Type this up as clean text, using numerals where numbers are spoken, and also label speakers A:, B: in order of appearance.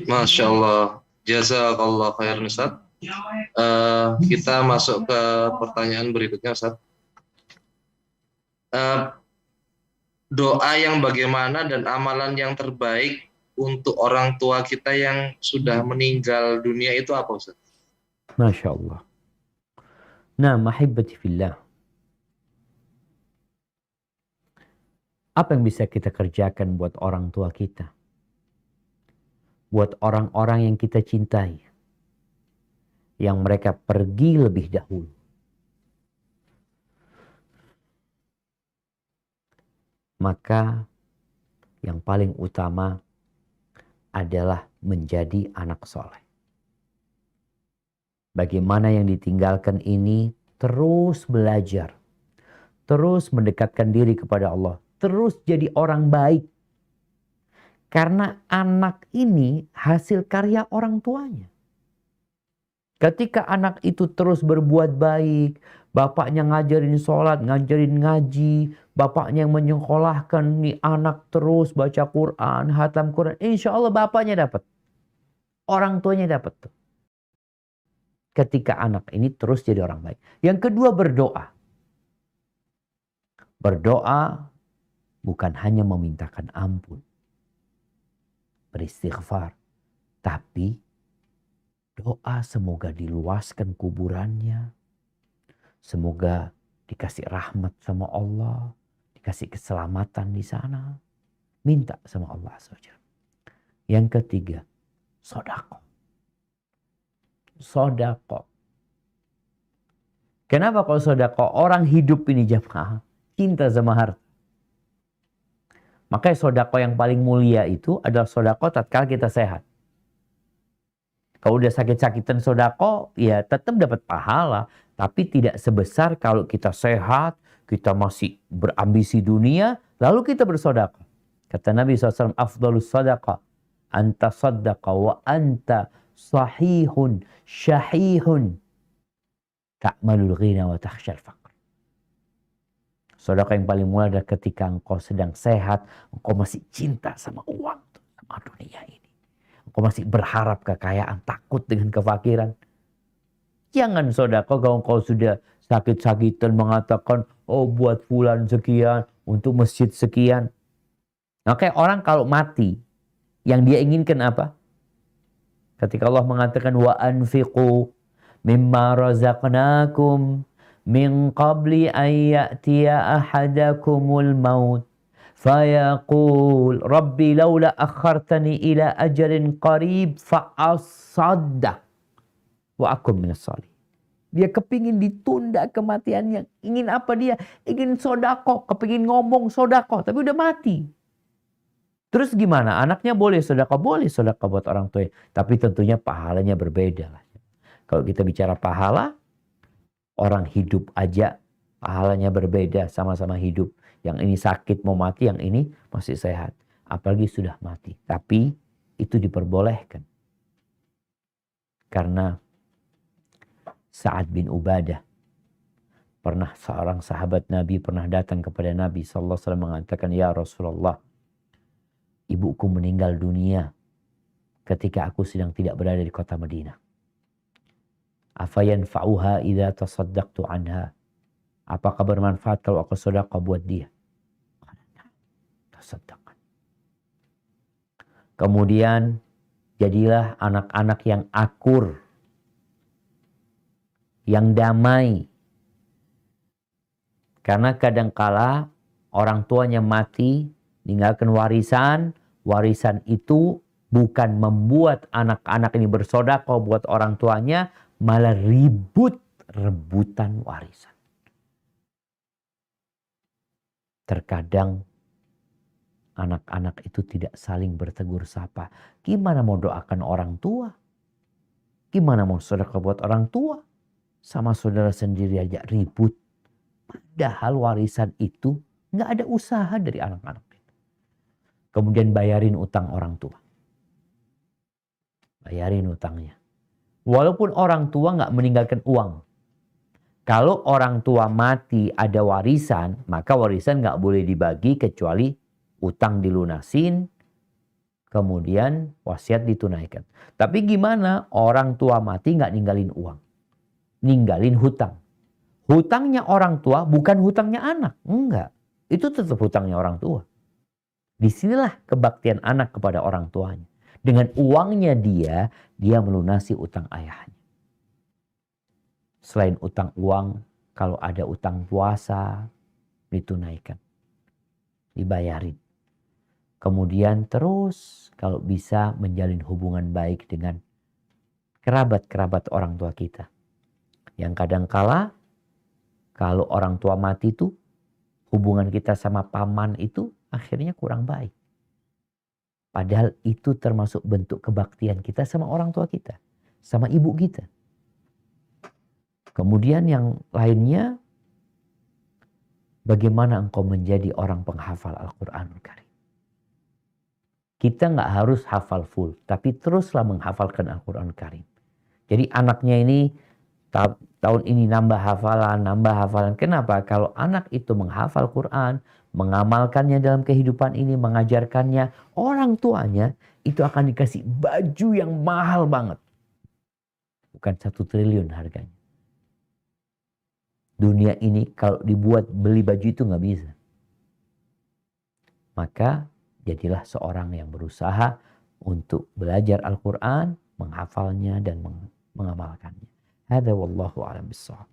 A: Masya Allah. Jazakallah khairan Ustaz. Kita masuk ke pertanyaan berikutnya Ustaz. Eh, Doa yang bagaimana dan amalan yang terbaik untuk orang tua kita yang sudah meninggal dunia itu apa Ustaz?
B: Masya Allah. Nah, mahibati fillah. Apa yang bisa kita kerjakan buat orang tua kita? Buat orang-orang yang kita cintai. Yang mereka pergi lebih dahulu. Maka yang paling utama adalah menjadi anak soleh. Bagaimana yang ditinggalkan ini terus belajar. Terus mendekatkan diri kepada Allah. Terus jadi orang baik. Karena anak ini hasil karya orang tuanya. Ketika anak itu terus berbuat baik, bapaknya ngajarin sholat, ngajarin ngaji, bapaknya yang menyekolahkan nih anak terus baca Quran, hatam Quran, insya Allah bapaknya dapat. Orang tuanya dapat tuh. Ketika anak ini terus jadi orang baik. Yang kedua berdoa. Berdoa bukan hanya memintakan ampun. Beristighfar. Tapi doa semoga diluaskan kuburannya. Semoga dikasih rahmat sama Allah. Dikasih keselamatan di sana. Minta sama Allah saja. Yang ketiga, sodako. Sodako. Kenapa kalau sodako? Orang hidup ini jamaah cinta sama harta. Makanya sodako yang paling mulia itu adalah sodako tatkala kita sehat. Kalau udah sakit-sakitan sodako, ya tetap dapat pahala. Tapi tidak sebesar kalau kita sehat, kita masih berambisi dunia, lalu kita bersodako. Kata Nabi SAW, afdalus sodaka, anta sodaka wa anta sahihun, syahihun, ta'malul ghina wa takhsyal faqr. Sodako yang paling mulia adalah ketika engkau sedang sehat, engkau masih cinta sama uang, sama dunia ini. Engkau masih berharap kekayaan, takut dengan kefakiran. Jangan sodako kalau engkau sudah sakit-sakitan mengatakan, oh buat fulan sekian, untuk masjid sekian. Oke, orang kalau mati, yang dia inginkan apa? Ketika Allah mengatakan, wa anfiqu mimma razaqnakum min qabli an ya'tiya ahadakumul maut fayaqul rabbi laula akhartani ila ajalin qarib fa'asaddaq wa akum minas salihin. Dia kepingin ditunda kematiannya. Ingin apa dia? Ingin sodako. Kepingin ngomong sodako. Tapi udah mati. Terus gimana? Anaknya boleh sodako? Boleh sodako buat orang tua. Tapi tentunya pahalanya berbeda. Kalau kita bicara pahala, orang hidup aja pahalanya berbeda. Sama-sama hidup. Yang ini sakit mau mati, yang ini masih sehat. Apalagi sudah mati. Tapi itu diperbolehkan. Karena Sa'ad bin Ubadah, pernah seorang sahabat Nabi pernah datang kepada Nabi sallallahu alaihi wasallam mengatakan, ya Rasulullah, ibuku meninggal dunia ketika aku sedang tidak berada di kota Madinah. Afayanfa'uha idza tasaddaqtu anha? Apakah bermanfaat kalau aku sedekah buat dia? Tasaddaqan. Kemudian jadilah anak-anak yang akur, yang damai. Karena kadangkala orang tuanya mati, meninggalkan warisan. Warisan itu bukan membuat anak-anak ini bersedekah buat orang tuanya, malah ribut rebutan warisan. Terkadang anak-anak itu tidak saling bertegur sapa. Gimana mau doakan orang tua? Gimana mau sedekah buat orang tua? Sama saudara sendiri aja ribut. Padahal warisan itu nggak ada usaha dari anak-anak. Kemudian bayarin utang orang tua. Bayarin utangnya. Walaupun orang tua nggak meninggalkan uang. Kalau orang tua mati ada warisan, maka warisan nggak boleh dibagi kecuali utang dilunasin, kemudian wasiat ditunaikan. Tapi gimana orang tua mati nggak ninggalin uang? Ninggalin hutang. Hutangnya orang tua bukan hutangnya anak. Enggak. Itu tetap hutangnya orang tua. Disinilah kebaktian anak kepada orang tuanya. Dengan uangnya dia melunasi utang ayahnya. Selain utang uang, kalau ada utang puasa, ditunaikan. Dibayarin. Kemudian terus kalau bisa menjalin hubungan baik dengan kerabat-kerabat orang tua kita. Yang kadangkala kalau orang tua mati itu hubungan kita sama paman itu akhirnya kurang baik. Padahal itu termasuk bentuk kebaktian kita sama orang tua kita, sama ibu kita. Kemudian yang lainnya, bagaimana engkau menjadi orang penghafal Al-Quranul Karim. Kita nggak harus hafal full, tapi teruslah menghafalkan Al-Quranul Karim. Jadi anaknya ini tahun ini nambah hafalan. Kenapa? Kalau anak itu menghafal Quran, mengamalkannya dalam kehidupan ini, mengajarkannya, orang tuanya itu akan dikasih baju yang mahal banget. Bukan 1 triliun harganya. Dunia ini kalau dibuat beli baju itu nggak bisa. Maka jadilah seorang yang berusaha untuk belajar Al-Quran, menghafalnya dan mengamalkannya. Hada wallahu a'lam bissawab.